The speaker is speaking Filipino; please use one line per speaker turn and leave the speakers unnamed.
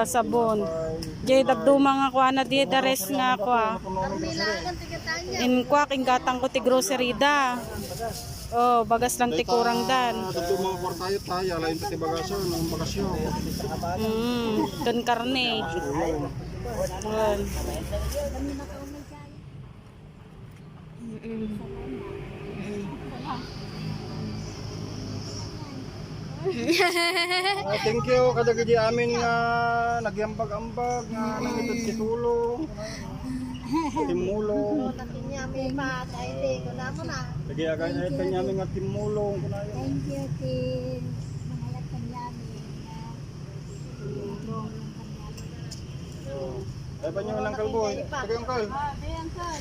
sabon. Jay dagduma nga ko na di dares nga ko. In kwa king gatang ko ti grocery da. Oh, bagas lang ti kurang dan.
Dito mga kwartayo tayo, lain pati bagasan, ng bagasyon.
Don karne. Yun.
Thank you kada gidi amin nga nagyambag-ambag nga nangitod si tulong. Timulong. Lagi agay na ito namin nga timulong.
Thank you, Tim. Mangalat ka namin.
Ay ba nyo ng kalboy? Tagay ang kal.
Ayan, sir.